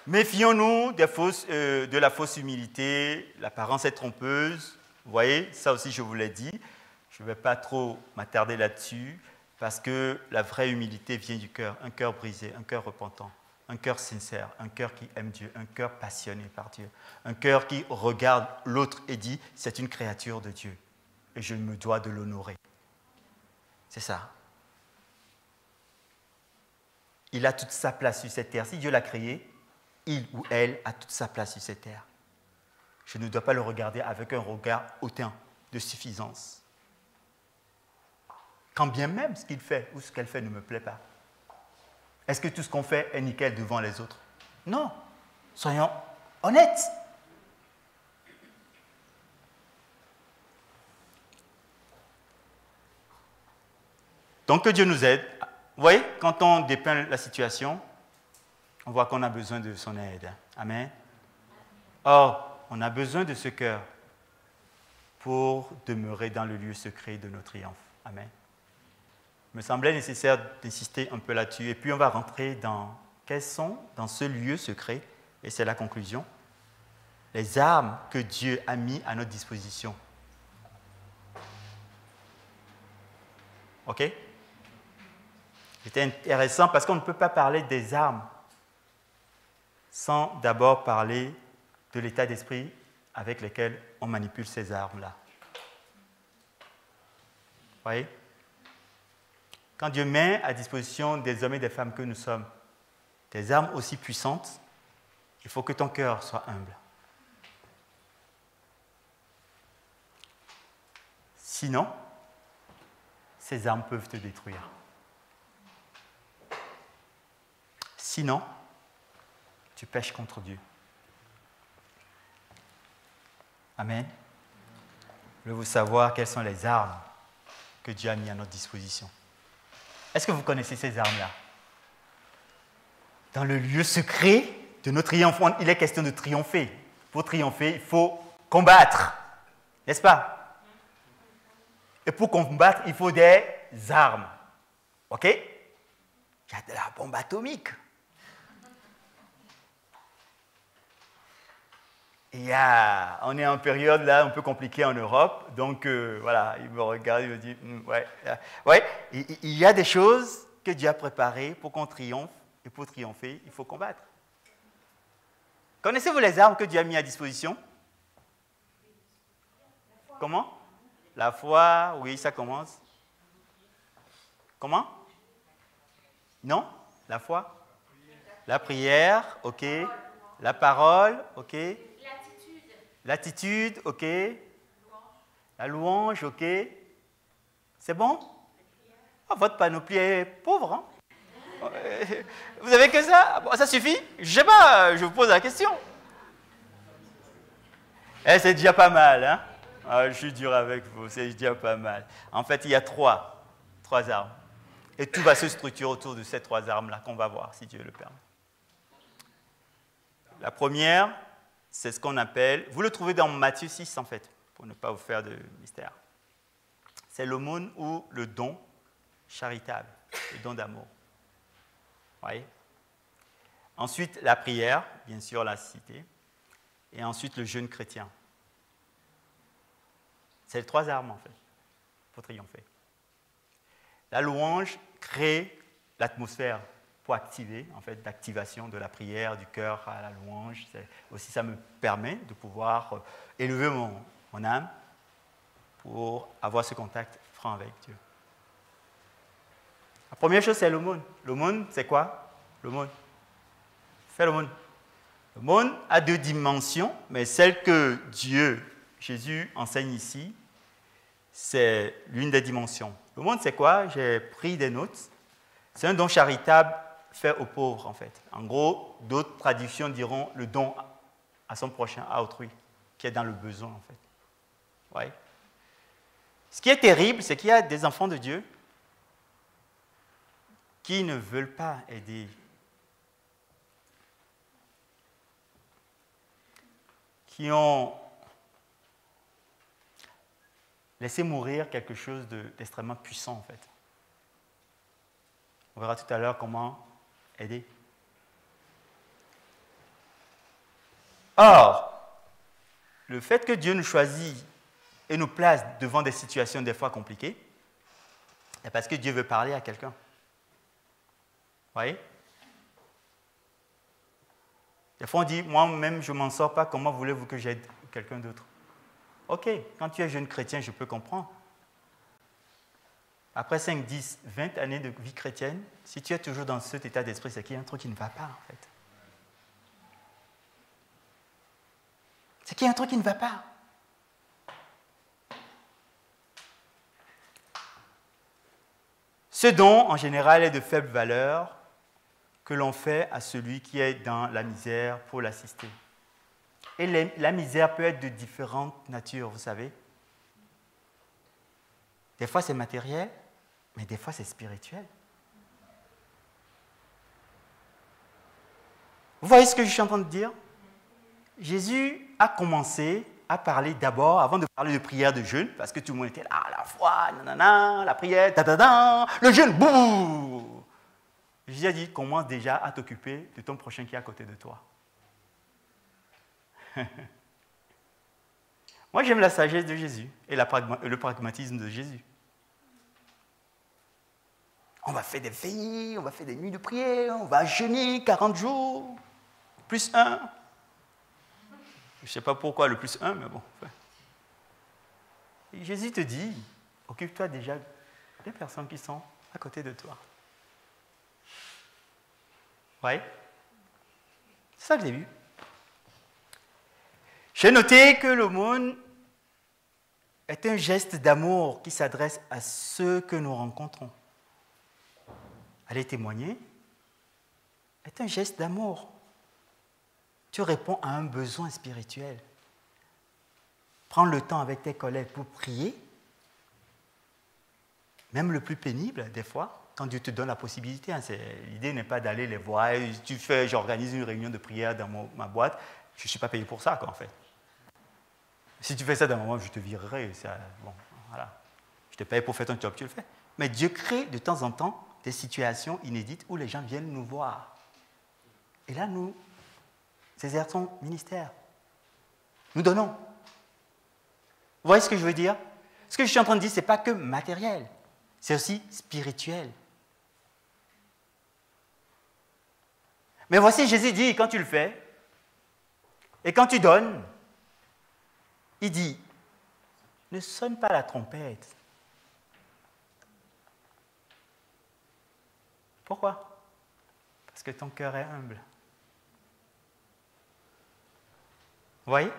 Méfions-nous de la fausse humilité. L'apparence est trompeuse. Vous voyez, ça aussi je vous l'ai dit. Je ne vais pas trop m'attarder là-dessus parce que la vraie humilité vient du cœur. Un cœur brisé, un cœur repentant, un cœur sincère, un cœur qui aime Dieu, un cœur passionné par Dieu, un cœur qui regarde l'autre et dit « c'est une créature de Dieu et je me dois de l'honorer ». C'est ça. Il a toute sa place sur cette terre. Si Dieu l'a créé, il ou elle a toute sa place sur cette terre. Je ne dois pas le regarder avec un regard hautain de suffisance. Quand bien même ce qu'il fait ou ce qu'elle fait ne me plaît pas. Est-ce que tout ce qu'on fait est nickel devant les autres? Non. Soyons honnêtes. Donc que Dieu nous aide. Vous voyez, quand on dépeint la situation, on voit qu'on a besoin de son aide. Amen. Or, on a besoin de ce cœur pour demeurer dans le lieu secret de nos triomphes. Amen. Il me semblait nécessaire d'insister un peu là-dessus. Et puis on va rentrer dans quels sont dans ce lieu secret, et c'est la conclusion. les armes que Dieu a mis à notre disposition. OK? C'est intéressant parce qu'on ne peut pas parler des armes sans d'abord parler de l'état d'esprit avec lequel on manipule ces armes-là. Vous voyez? Quand Dieu met à disposition des hommes et des femmes que nous sommes des armes aussi puissantes, il faut que ton cœur soit humble. Sinon, ces armes peuvent te détruire. Sinon, tu pèches contre Dieu. Amen. Voulez-vous savoir quelles sont les armes que Dieu a mises à notre disposition? Est-ce que vous connaissez ces armes-là? Dans le lieu secret de nos triomphes, il est question de triompher. Pour triompher, il faut combattre. N'est-ce pas? Et pour combattre, il faut des armes. OK? Il y a de la bombe atomique. On est en période là un peu compliquée en Europe, donc voilà, il me regarde, il me dit, ouais, il y a des choses que Dieu a préparées pour qu'on triomphe, et pour triompher, il faut combattre. Connaissez-vous les armes que Dieu a mises à disposition? Comment? La foi, oui, ça commence. Comment? Non? La foi? La prière, ok. La parole, ok. L'attitude, ok. La louange, ok. C'est bon? Oh, votre panoplie est pauvre, hein? Vous avez que ça? Bon, ça suffit? Je sais pas, je vous pose la question. C'est déjà pas mal, hein? Ah, je suis dur avec vous, c'est déjà pas mal. En fait, il y a trois armes. Et tout va se structurer autour de ces trois armes-là qu'on va voir, si Dieu le permet. La première, c'est ce qu'on appelle, vous le trouvez dans Matthieu 6 en fait, pour ne pas vous faire de mystère. C'est l'aumône ou le don charitable, le don d'amour. Voyez? Ensuite, la prière, bien sûr, la cité. Et ensuite, le jeûne chrétien. C'est les trois armes en fait, pour triompher. La louange crée l'atmosphère pour activer, en fait, d'activation de la prière, du cœur à la louange. Aussi, ça me permet de pouvoir élever mon âme pour avoir ce contact franc avec Dieu. La première chose, c'est l'aumône. L'aumône, c'est quoi? L'aumône. Fais l'aumône. L'aumône a deux dimensions, mais celle que Jésus enseigne ici, c'est l'une des dimensions. L'aumône, c'est quoi? J'ai pris des notes. C'est un don charitable fait aux pauvres, en fait. En gros, d'autres traductions diront le don à son prochain, à autrui, qui est dans le besoin, en fait. Ouais. Ce qui est terrible, c'est qu'il y a des enfants de Dieu qui ne veulent pas aider. Qui ont laissé mourir quelque chose d'extrêmement puissant, en fait. On verra tout à l'heure comment aider. Or, le fait que Dieu nous choisit et nous place devant des situations des fois compliquées, c'est parce que Dieu veut parler à quelqu'un. Vous voyez? Des fois on dit, moi-même je ne m'en sors pas, comment voulez-vous que j'aide quelqu'un d'autre? Ok, quand tu es jeune chrétien, je peux comprendre. Après 5, 10, 20 années de vie chrétienne, si tu es toujours dans cet état d'esprit, c'est qu'il y a un truc qui ne va pas, en fait. C'est qu'il y a un truc qui ne va pas. Ce don, en général, est de faible valeur que l'on fait à celui qui est dans la misère pour l'assister. Et la misère peut être de différentes natures, vous savez. Des fois, c'est matériel, mais des fois, c'est spirituel. Vous voyez ce que je suis en train de dire? Jésus a commencé à parler d'abord, avant de parler de prière, de jeûne, parce que tout le monde était là, la foi, nanana, la prière, le jeûne, bouh! Jésus a dit, commence déjà à t'occuper de ton prochain qui est à côté de toi. Moi, j'aime la sagesse de Jésus et le pragmatisme de Jésus. On va faire des veillées, on va faire des nuits de prière, on va jeûner 40 jours, plus 1. Je ne sais pas pourquoi le plus 1, mais bon. Et Jésus te dit, occupe-toi déjà des personnes qui sont à côté de toi. Oui. C'est ça que j'ai vu. J'ai noté que l'aumône est un geste d'amour qui s'adresse à ceux que nous rencontrons. Aller témoigner est un geste d'amour. Tu réponds à un besoin spirituel. Prends le temps avec tes collègues pour prier, même le plus pénible, des fois, quand Dieu te donne la possibilité. L'idée n'est pas d'aller les voir. J'organise une réunion de prière dans ma boîte. Je ne suis pas payé pour ça, quoi, en fait. Si tu fais ça d'un moment, je te virerai. Bon, voilà. Je te paye pour faire ton job, tu le fais. Mais Dieu crée de temps en temps des situations inédites où les gens viennent nous voir. Et là, nous exerçons ministère. Nous donnons. Vous voyez ce que je veux dire? Ce que je suis en train de dire, ce n'est pas que matériel, c'est aussi spirituel. Mais voici, Jésus dit, quand tu le fais, et quand tu donnes, il dit, ne sonne pas la trompette. Pourquoi? Parce que ton cœur est humble. Vous voyez?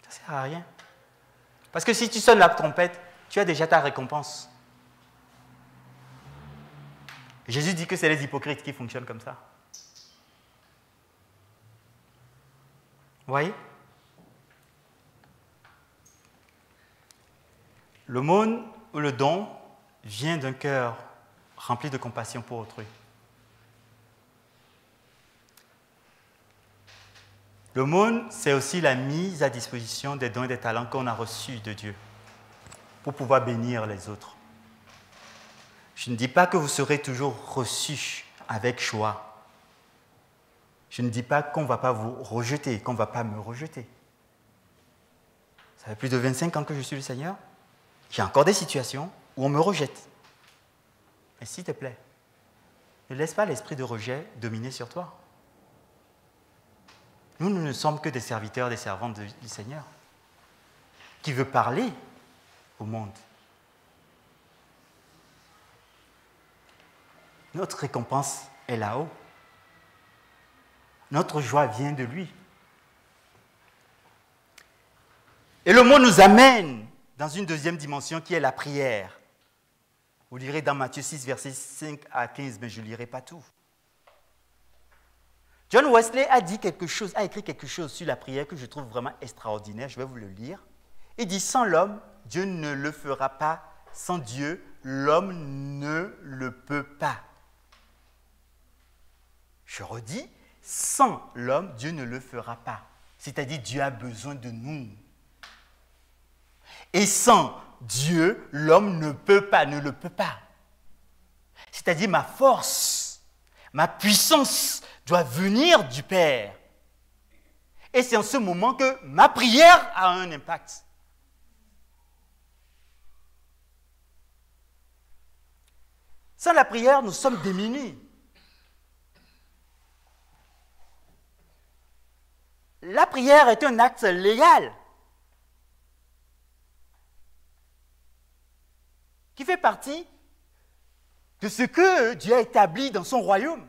Ça ne sert à rien. Parce que si tu sonnes la trompette, tu as déjà ta récompense. Jésus dit que c'est les hypocrites qui fonctionnent comme ça. Vous voyez? L'aumône ou le don vient d'un cœur rempli de compassion pour autrui. L'aumône, c'est aussi la mise à disposition des dons et des talents qu'on a reçus de Dieu pour pouvoir bénir les autres. Je ne dis pas que vous serez toujours reçus avec joie. Je ne dis pas qu'on ne va pas vous rejeter, qu'on ne va pas me rejeter. Ça fait plus de 25 ans que je suis le Seigneur. J'ai encore des situations où on me rejette. Mais s'il te plaît, ne laisse pas l'esprit de rejet dominer sur toi. Nous ne sommes que des serviteurs, des servantes du Seigneur, qui veut parler au monde. Notre récompense est là-haut. Notre joie vient de lui. Et le mot nous amène dans une deuxième dimension qui est la prière. Vous lirez dans Matthieu 6, versets 5 à 15, mais je ne lirai pas tout. John Wesley a écrit quelque chose sur la prière que je trouve vraiment extraordinaire. Je vais vous le lire. Il dit, sans l'homme, Dieu ne le fera pas. Sans Dieu, l'homme ne le peut pas. Je redis, sans l'homme, Dieu ne le fera pas. C'est-à-dire, Dieu a besoin de nous. Et sans Dieu, l'homme ne peut pas, ne le peut pas. C'est-à-dire, ma force, ma puissance doit venir du Père. Et c'est en ce moment que ma prière a un impact. Sans la prière, nous sommes démunis. La prière est un acte légal qui fait partie de ce que Dieu a établi dans son royaume.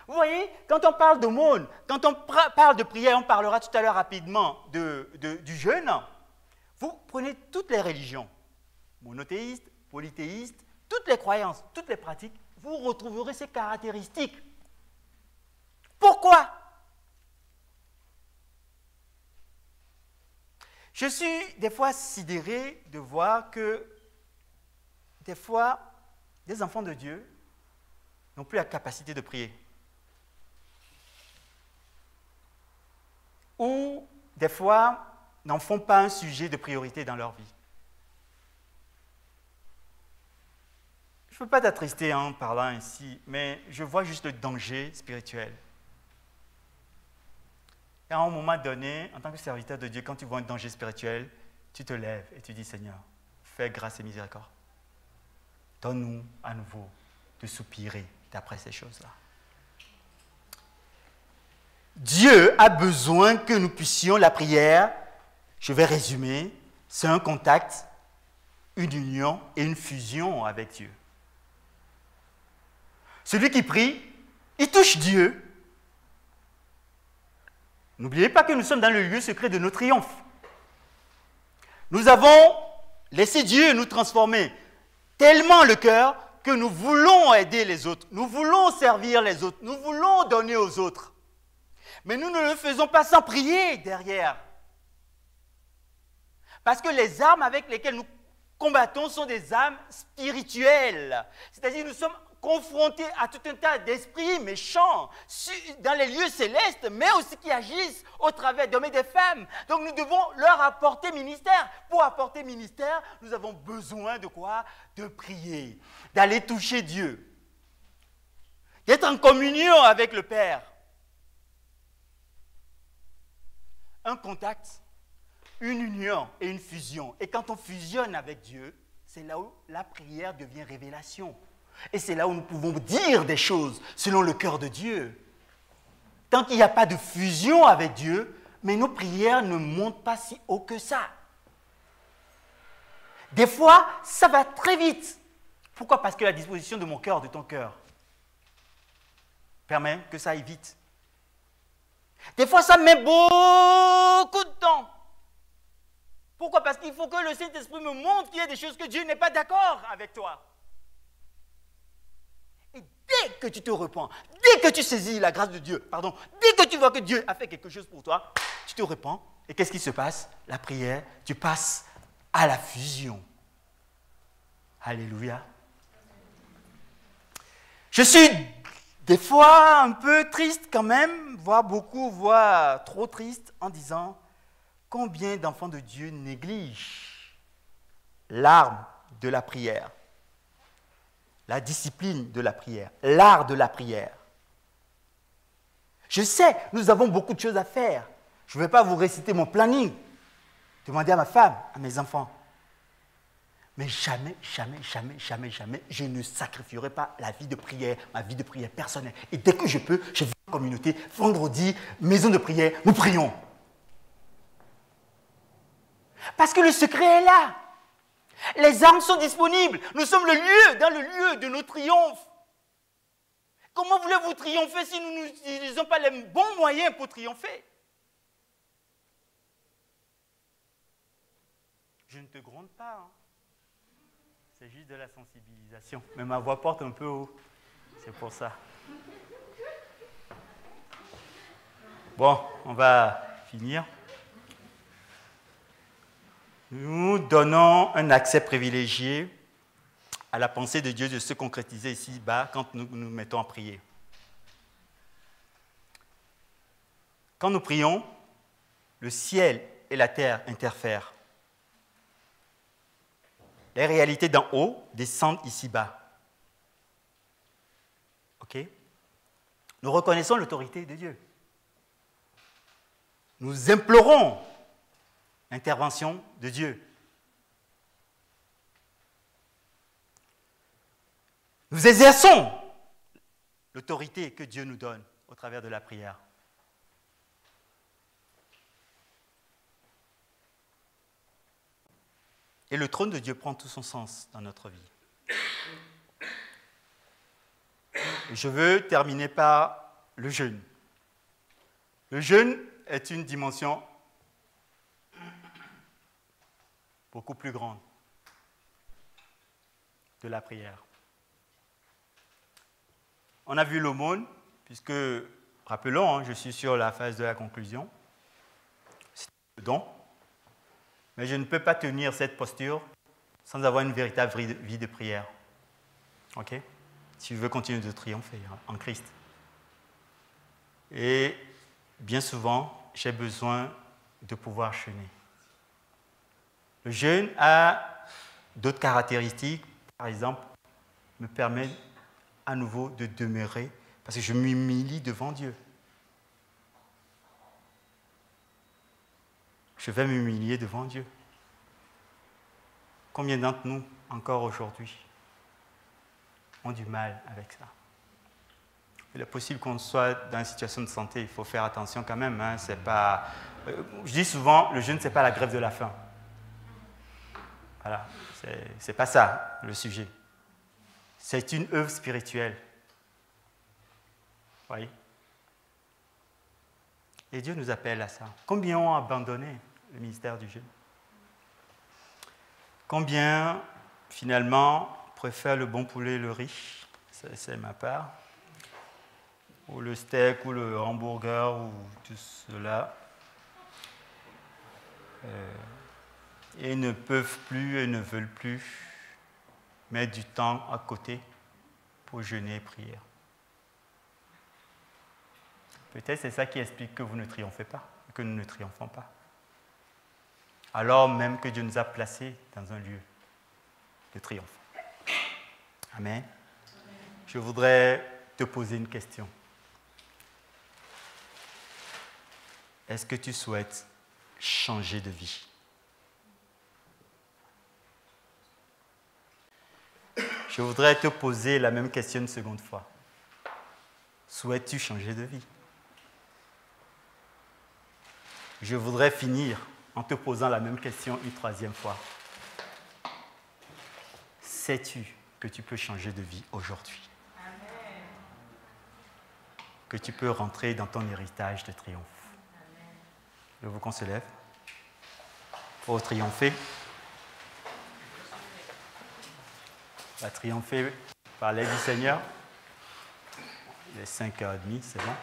Vous voyez, quand on parle d'aumône, quand on parle de prière, on parlera tout à l'heure rapidement du jeûne. Vous prenez toutes les religions, monothéistes, polythéistes, toutes les croyances, toutes les pratiques, vous retrouverez ces caractéristiques. Pourquoi? Je suis des fois sidéré de voir que des fois, des enfants de Dieu n'ont plus la capacité de prier. Ou des fois, n'en font pas un sujet de priorité dans leur vie. Je ne veux pas t'attrister en parlant ainsi, mais je vois juste le danger spirituel. Et à un moment donné, en tant que serviteur de Dieu, quand tu vois un danger spirituel, tu te lèves et tu dis, Seigneur, fais grâce et miséricorde. Donne-nous à nouveau de soupirer d'après ces choses-là. Dieu a besoin que nous puissions, la prière, je vais résumer, c'est un contact, une union et une fusion avec Dieu. Celui qui prie, il touche Dieu. N'oubliez pas que nous sommes dans le lieu secret de nos triomphes. Nous avons laissé Dieu nous transformer tellement le cœur que nous voulons aider les autres, nous voulons servir les autres, nous voulons donner aux autres. Mais nous ne le faisons pas sans prier derrière. Parce que les armes avec lesquelles nous combattons sont des armes spirituelles. C'est-à-dire nous sommes confrontés à tout un tas d'esprits méchants dans les lieux célestes, mais aussi qui agissent au travers d'hommes et de femmes. Donc nous devons leur apporter ministère. Pour apporter ministère, nous avons besoin de quoi? De prier, d'aller toucher Dieu, d'être en communion avec le Père. Un contact, une union et une fusion. Et quand on fusionne avec Dieu, c'est là où la prière devient révélation. Et c'est là où nous pouvons dire des choses selon le cœur de Dieu. Tant qu'il n'y a pas de fusion avec Dieu, mais nos prières ne montent pas si haut que ça. Des fois, ça va très vite. Pourquoi? Parce que la disposition de mon cœur, de ton cœur, permet que ça aille vite. Des fois, ça met beaucoup de temps. Pourquoi? Parce qu'il faut que le Saint-Esprit me montre qu'il y a des choses que Dieu n'est pas d'accord avec toi. Et dès que tu te repens, dès que tu saisis la grâce de Dieu, dès que tu vois que Dieu a fait quelque chose pour toi, tu te repens. Et qu'est-ce qui se passe? La prière, tu passes à la fusion. Alléluia. Je suis des fois un peu triste quand même, voire trop triste en disant combien d'enfants de Dieu négligent l'arme de la prière, la discipline de la prière, l'art de la prière. Je sais, nous avons beaucoup de choses à faire. Je ne vais pas vous réciter mon planning. Demandez à ma femme, à mes enfants. Mais jamais, je ne sacrifierai pas la vie de prière, ma vie de prière personnelle. Et dès que je peux, je vais en communauté, vendredi, maison de prière, nous prions. Parce que le secret est là. Les armes sont disponibles. Nous sommes dans le lieu de nos triomphes. Comment voulez-vous triompher si nous n'utilisons pas les bons moyens pour triompher? Je ne te gronde pas, hein. C'est juste de la sensibilisation. Mais ma voix porte un peu haut. C'est pour ça. Bon, on va finir. Nous donnons un accès privilégié à la pensée de Dieu de se concrétiser ici-bas quand nous nous mettons à prier. Quand nous prions, le ciel et la terre interfèrent. Les réalités d'en haut descendent ici-bas. Ok? Nous reconnaissons l'autorité de Dieu. Nous implorons l'intervention de Dieu. Nous exerçons l'autorité que Dieu nous donne au travers de la prière. Et le trône de Dieu prend tout son sens dans notre vie. Je veux terminer par le jeûne. Le jeûne est une dimension beaucoup plus grande de la prière. On a vu l'aumône, puisque, rappelons, je suis sur la phase de la conclusion. C'est le don. Mais je ne peux pas tenir cette posture sans avoir une véritable vie de prière. Ok? Si je veux continuer de triompher en Christ. Et bien souvent, j'ai besoin de pouvoir jeûner. Le jeûne a d'autres caractéristiques. Par exemple, me permet à nouveau de demeurer, parce que je m'humilie devant Dieu. Je vais m'humilier devant Dieu. Combien d'entre nous, encore aujourd'hui, ont du mal avec ça? Il est possible qu'on soit dans une situation de santé, il faut faire attention quand même. Hein, c'est pas... Je dis souvent, le jeûne, ce n'est pas la grève de la faim. Voilà, c'est pas ça le sujet. C'est une œuvre spirituelle. Vous voyez? Et Dieu nous appelle à ça. Combien ont abandonné le ministère du jeûne? Combien, finalement, préfèrent le bon poulet et le riz? C'est ma part. Ou le steak, ou le hamburger, ou tout cela. Et ne peuvent plus et ne veulent plus mettre du temps à côté pour jeûner et prier. Peut-être c'est ça qui explique que vous ne triomphez pas, que nous ne triomphons pas. Alors même que Dieu nous a placés dans un lieu de triomphe. Amen. Je voudrais te poser une question. Est-ce que tu souhaites changer de vie? Je voudrais te poser la même question une seconde fois. Souhaites-tu changer de vie? Je voudrais finir en te posant la même question une troisième fois. Sais-tu que tu peux changer de vie aujourd'hui? Amen. Que tu peux rentrer dans ton héritage de triomphe. Amen. Je veux qu'on se lève pour triompher. On va triompher par l'aide du Seigneur. Il est 5h30, c'est bon.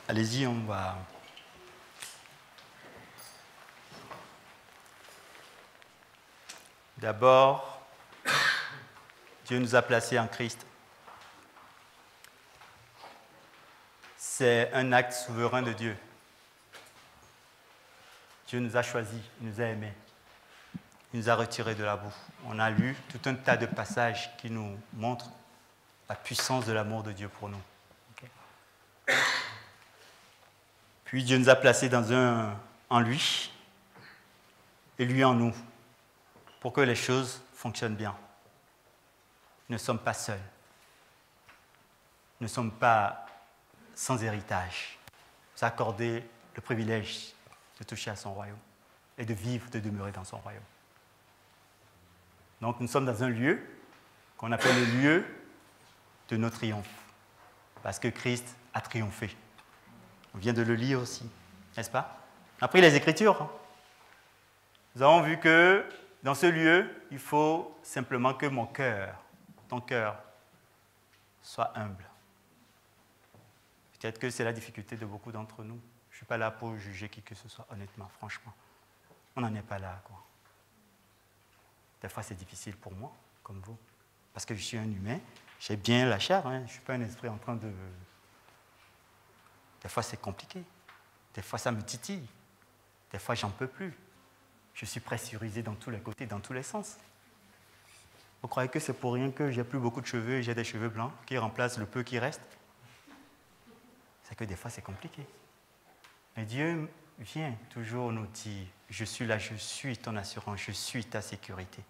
Allez-y, on va... D'abord, Dieu nous a placés en Christ. C'est un acte souverain de Dieu. Dieu nous a choisis, il nous a aimés. Il nous a retirés de la boue. On a lu tout un tas de passages qui nous montrent la puissance de l'amour de Dieu pour nous. Okay. Puis Dieu nous a placés en lui et lui en nous pour que les choses fonctionnent bien. Nous ne sommes pas seuls. Nous ne sommes pas sans héritage. Nous a accordé le privilège de toucher à son royaume et de vivre, de demeurer dans son royaume. Donc nous sommes dans un lieu qu'on appelle le lieu de nos triomphes, parce que Christ a triomphé. On vient de le lire aussi, n'est-ce pas? On a pris les Écritures. Nous avons vu que dans ce lieu, il faut simplement que mon cœur, ton cœur, soit humble. Peut-être que c'est la difficulté de beaucoup d'entre nous. Je ne suis pas là pour juger qui que ce soit, honnêtement, franchement. On n'en est pas là, quoi. Des fois, c'est difficile pour moi, comme vous, parce que je suis un humain, j'ai bien la chair, hein, je ne suis pas un esprit en train de... Des fois, c'est compliqué. Des fois, ça me titille. Des fois, j'en peux plus. Je suis pressurisé dans tous les côtés, dans tous les sens. Vous croyez que c'est pour rien que j'ai plus beaucoup de cheveux et j'ai des cheveux blancs qui remplacent le peu qui reste? C'est que des fois, c'est compliqué. Mais Dieu vient toujours nous dire, je suis là, je suis ton assurance, je suis ta sécurité.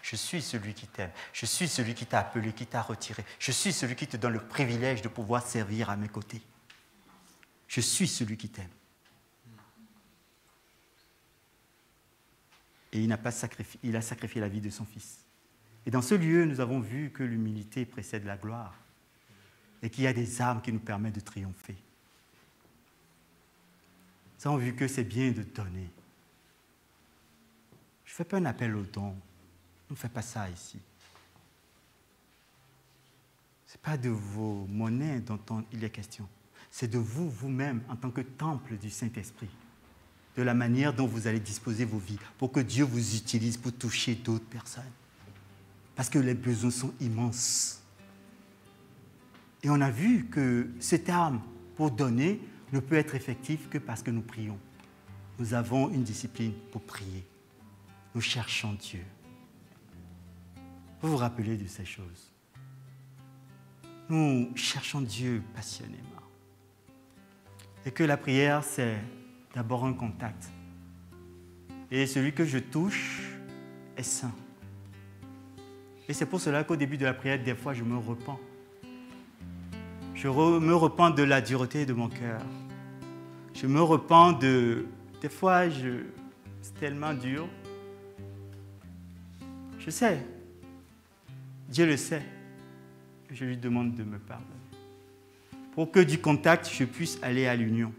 Je suis celui qui t'aime. Je suis celui qui t'a appelé, qui t'a retiré. Je suis celui qui te donne le privilège de pouvoir servir à mes côtés. Je suis celui qui t'aime. Et il a sacrifié la vie de son Fils. Et dans ce lieu, nous avons vu que l'humilité précède la gloire et qu'il y a des armes qui nous permettent de triompher. Nous avons vu que c'est bien de donner. Je ne fais pas un appel au don. On ne fait pas ça ici. Ce n'est pas de vos monnaies dont il est question. C'est de vous, vous-même, en tant que temple du Saint-Esprit. De la manière dont vous allez disposer vos vies pour que Dieu vous utilise pour toucher d'autres personnes. Parce que les besoins sont immenses. Et on a vu que cette arme pour donner ne peut être effective que parce que nous prions. Nous avons une discipline pour prier. Nous cherchons Dieu. Vous vous rappelez de ces choses. Nous cherchons Dieu passionnément. Et que la prière, c'est d'abord un contact Et celui que je touche est saint. Et c'est pour cela qu'au début de la prière, des fois, je me repens. Je me repens de la dureté de mon cœur. Je me repens de... Des fois, c'est tellement dur. Je sais. Dieu le sait. Je lui demande de me pardonner. Pour que du contact, je puisse aller à l'union.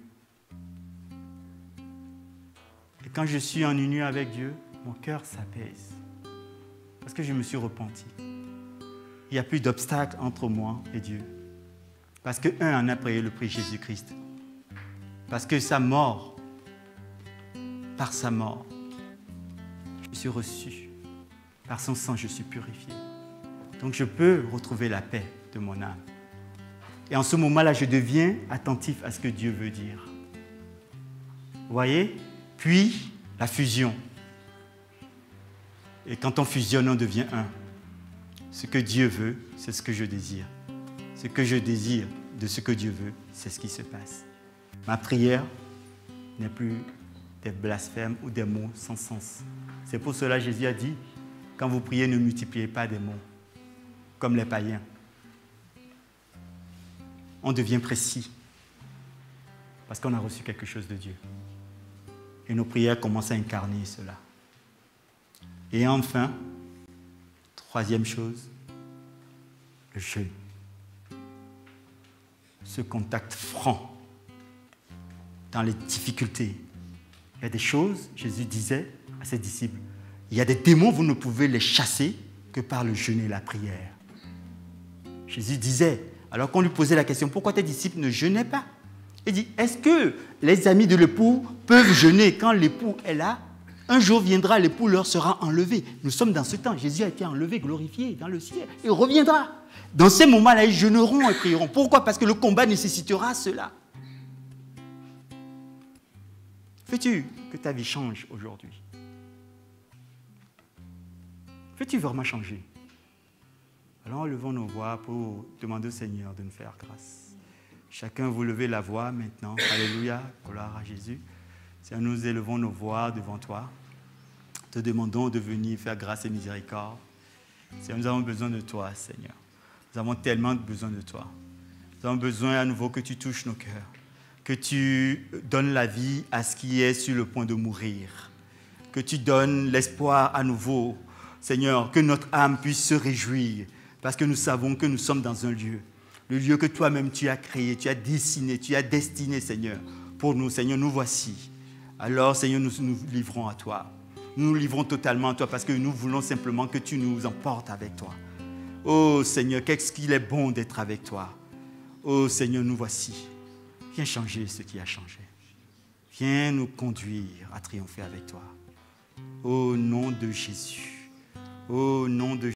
Et quand je suis en union avec Dieu, mon cœur s'apaise. Parce que je me suis repenti. Il n'y a plus d'obstacle entre moi et Dieu. Parce qu'un en a payé le prix, Jésus-Christ. Parce que sa mort, par sa mort, je suis reçu. Par son sang, je suis purifié. Donc je peux retrouver la paix de mon âme. Et en ce moment-là, je deviens attentif à ce que Dieu veut dire. Vous voyez? Puis, la fusion. Et quand on fusionne, on devient un. Ce que Dieu veut, c'est ce que je désire. Ce que je désire de ce que Dieu veut, c'est ce qui se passe. Ma prière n'est plus des blasphèmes ou des mots sans sens. C'est pour cela que Jésus a dit, quand vous priez, ne multipliez pas des mots, comme les païens. On devient précis, parce qu'on a reçu quelque chose de Dieu. Et nos prières commencent à incarner cela. Et enfin, troisième chose, le jeûne. Ce contact franc dans les difficultés. Il y a des choses, Jésus disait à ses disciples, il y a des démons, vous ne pouvez les chasser que par le jeûne et la prière. Jésus disait, alors qu'on lui posait la question, pourquoi tes disciples ne jeûnaient pas? Il dit, est-ce que les amis de l'époux peuvent jeûner quand l'époux est là? Un jour viendra, l'époux leur sera enlevé. Nous sommes dans ce temps. Jésus a été enlevé, glorifié dans le ciel. Il reviendra. Dans ces moments-là, ils jeûneront et prieront. Pourquoi? Parce que le combat nécessitera cela. Veux-tu que ta vie change aujourd'hui? Veux-tu vraiment changer? Alors levons nos voix pour demander au Seigneur de nous faire grâce. Chacun, vous levez la voix maintenant. Alléluia, gloire à Jésus. Seigneur, nous élevons nos voix devant toi. Te demandons de venir faire grâce et miséricorde. Seigneur, nous avons besoin de toi, Seigneur. Nous avons tellement besoin de toi. Nous avons besoin à nouveau que tu touches nos cœurs. Que tu donnes la vie à ce qui est sur le point de mourir. Que tu donnes l'espoir à nouveau, Seigneur, que notre âme puisse se réjouir. Parce que nous savons que nous sommes dans un lieu. Le lieu que toi-même tu as créé, tu as dessiné, tu as destiné, Seigneur. Pour nous, Seigneur, nous voici. Alors, Seigneur, nous nous livrons à toi. Nous nous livrons totalement à toi parce que nous voulons simplement que tu nous emportes avec toi. Oh Seigneur, qu'est-ce qu'il est bon d'être avec toi. Oh Seigneur, nous voici. Viens changer ce qui a changé. Viens nous conduire à triompher avec toi. Au nom de Jésus. Au nom de